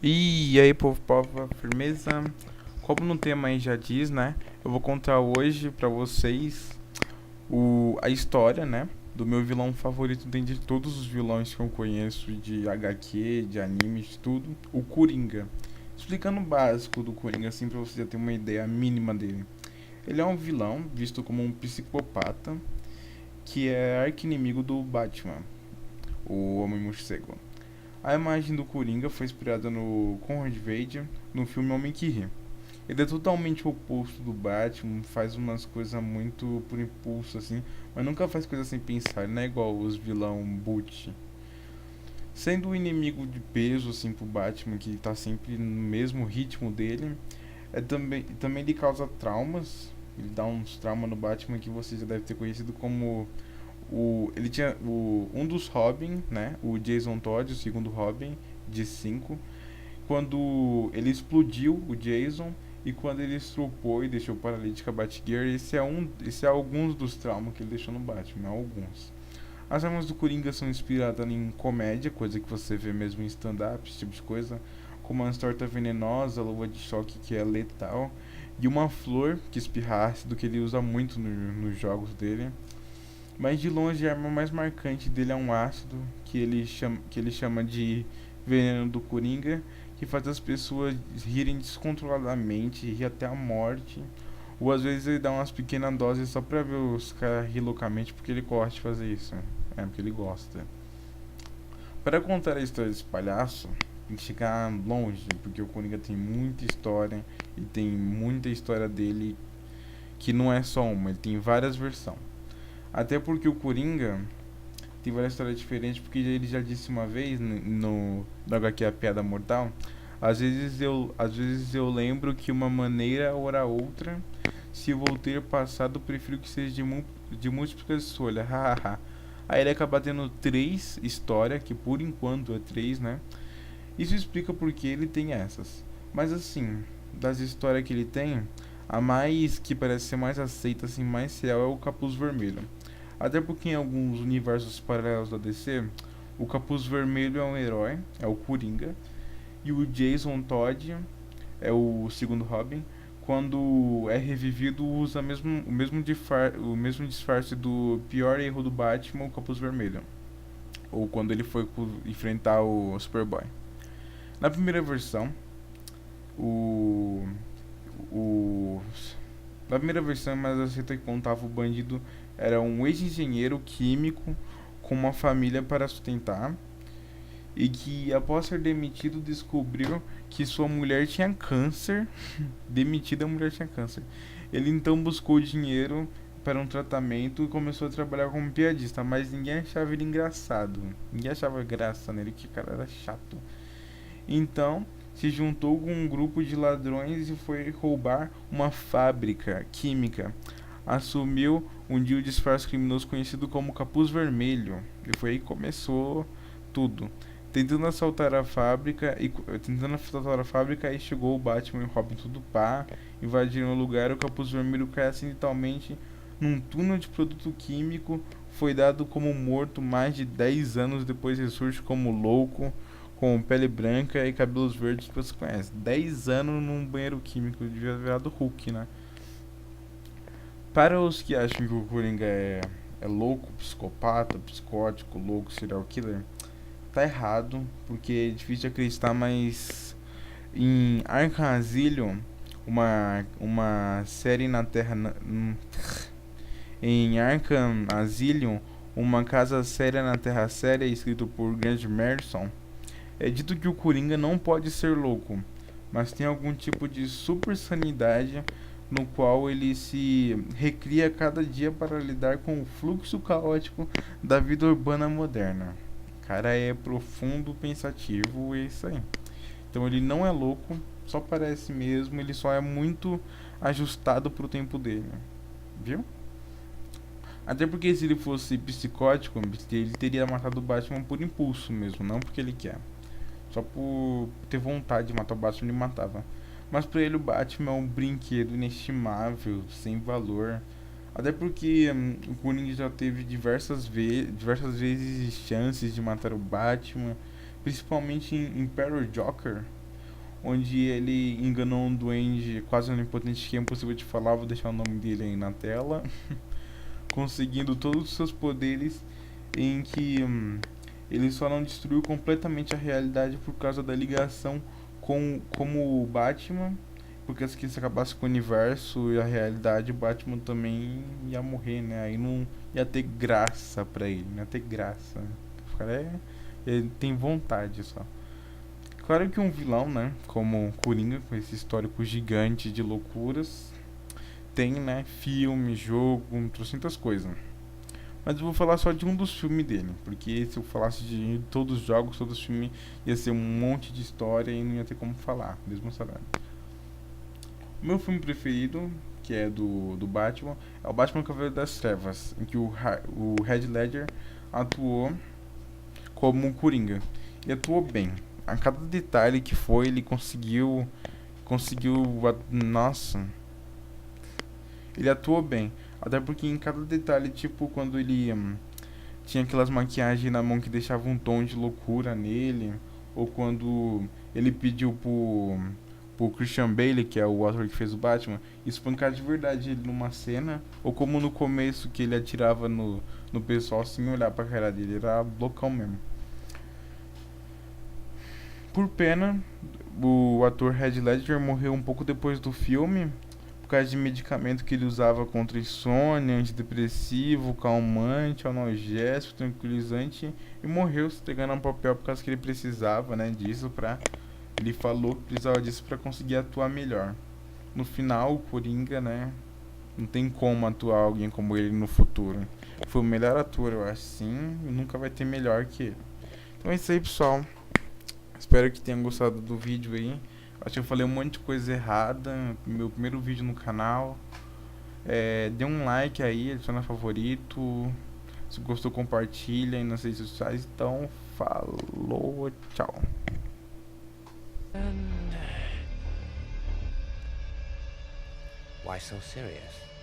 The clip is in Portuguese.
E aí, povo, firmeza? Como no tema aí já diz, né? Eu vou contar hoje pra vocês a história, né? Do meu vilão favorito dentre todos os vilões que eu conheço de HQ, de anime, de tudo, o Coringa. Explicando o básico do Coringa, assim, pra você já ter uma ideia mínima dele. Ele é um vilão visto como um psicopata que é arqui-inimigo do Batman, o Homem-Morcego. A imagem do Coringa foi inspirada no Conrad Veidt no filme Homem que Ri. Ele é totalmente o oposto do Batman, faz umas coisas muito por impulso assim, mas nunca faz coisa sem pensar, ele não é igual os vilão Butch. Sendo o inimigo de peso assim pro Batman, que tá sempre no mesmo ritmo dele, também ele causa traumas, ele dá uns traumas no Batman que você já deve ter conhecido como ele tinha um dos Robin, né? O Jason Todd, o segundo Robin de 5 quando ele explodiu o Jason e quando ele estrupou e deixou paralítica a Batgirl, esse é alguns dos traumas que ele deixou no Batman, alguns. As armas do Coringa são inspiradas em comédia, coisa que você vê mesmo em stand-up, esse tipo de coisa, como uma torta venenosa, a luva de choque que é letal, e uma flor que espirra ácido que ele usa muito nos jogos dele. Mas de longe a arma mais marcante dele é um ácido que ele chama de veneno do Coringa, que faz as pessoas rirem descontroladamente, rir até a morte. Ou às vezes ele dá umas pequenas doses só pra ver os caras rir loucamente porque ele gosta de fazer isso. É, porque ele gosta. Para contar a história desse palhaço, tem que chegar longe, porque o Coringa tem muita história e tem muita história dele que não é só uma, ele tem várias versões. Até porque o Coringa tem várias histórias diferentes, porque ele já disse uma vez no HQ A Piada Mortal, às vezes eu lembro que uma maneira ora outra, se eu vou ter passado, prefiro que seja de múltiplas escolhas, hahaha. Aí ele acaba tendo três histórias, que por enquanto é três, né? Isso explica porque ele tem essas. Mas assim, das histórias que ele tem, a mais que parece ser mais aceita, assim, mais real é o Capuz Vermelho. Até porque em alguns universos paralelos da DC, o Capuz Vermelho é um herói, é o Coringa, e o Jason Todd é o segundo Robin. Quando é revivido, usa o mesmo disfarce do pior erro do Batman, o Capuz Vermelho. Ou quando ele foi enfrentar o Superboy. Na primeira versão, o. o na primeira versão, mas aceita que contava o bandido era um ex-engenheiro químico com uma família para sustentar e que, após ser demitido, descobriu que sua mulher tinha câncer. Demitida, a mulher tinha câncer. Ele então buscou dinheiro para um tratamento e começou a trabalhar como piadista, mas ninguém achava ele engraçado. Ninguém achava graça nele, que o cara era chato. Então, se juntou com um grupo de ladrões e foi roubar uma fábrica química. Assumiu um dia o disfarce criminoso conhecido como Capuz Vermelho. E foi aí que começou tudo. Tentando assaltar a fábrica, aí chegou o Batman e o Robin tudo pá, invadiram o lugar, o Capuz Vermelho cai acidentalmente num túnel de produto químico, foi dado como morto mais de 10 anos depois ressurge como louco, com pele branca e cabelos verdes que você conhece. 10 anos num banheiro químico, devia virado Hulk, né? Para os que acham que o Coringa é louco, psicopata, psicótico, louco, serial killer, tá errado, porque é difícil de acreditar, mas em Arkham Asylum, uma série na Terra. Em Arkham Asylum, uma casa séria na Terra Séria, escrito por Grant Morrison, é dito que o Coringa não pode ser louco, mas tem algum tipo de super sanidade no qual ele se recria a cada dia para lidar com o fluxo caótico da vida urbana moderna. O cara é profundo, pensativo, é isso aí. Então ele não é louco, só parece mesmo, ele só é muito ajustado pro tempo dele, viu? Até porque se ele fosse psicótico, ele teria matado o Batman por impulso mesmo, não porque ele quer. Só por ter vontade de matar o Batman, ele matava. Mas pra ele o Batman é um brinquedo inestimável, sem valor. Até porque o Coringa já teve diversas vezes chances de matar o Batman, principalmente em Peril Joker. onde ele enganou um duende quase onipotente que é impossível de falar, vou deixar o nome dele aí na tela, conseguindo todos os seus poderes, em que ele só não destruiu completamente a realidade por causa da ligação com como o Batman, porque se isso acabasse com o universo e a realidade, o Batman também ia morrer, né? Aí não ia ter graça pra ele, não ia ter graça. O cara ele tem vontade só. Claro que um vilão, né, como Coringa, com esse histórico gigante de loucuras, tem, né, filme, jogo, trocentas coisas. Mas eu vou falar só de um dos filmes dele, porque se eu falasse de todos os jogos, todos os filmes, ia ser um monte de história e não ia ter como falar, mesmo sabendo. O meu filme preferido, que é do Batman, é o Batman Cavaleiro das Trevas, em que o Heath Ledger atuou como Coringa. Ele atuou bem. A cada detalhe que foi, ele nossa, ele atuou bem. Até porque em cada detalhe, tipo, quando ele tinha aquelas maquiagens na mão que deixavam um tom de loucura nele, ou quando ele pediu pro Christian Bale, que é o ator que fez o Batman, espancar de verdade ele numa cena, ou como no começo que ele atirava no pessoal sem olhar pra cara dele, era loucão mesmo. Por pena, o ator Heath Ledger morreu um pouco depois do filme, por causa de medicamento que ele usava contra insônia, antidepressivo, calmante, analgésico, tranquilizante, e morreu se entregando um papel por causa que ele precisava, né, disso pra... Ele falou que precisava disso pra conseguir atuar melhor. No final, o Coringa, né, não tem como atuar alguém como ele no futuro. Foi o melhor ator, eu acho, sim, e nunca vai ter melhor que ele. Então é isso aí, pessoal. Espero que tenham gostado do vídeo aí. Acho que eu falei um monte de coisa errada. Meu primeiro vídeo no canal. Dê um like aí, adiciona favorito. Se gostou, compartilha aí nas redes sociais. Então, falou, tchau. Why so serious?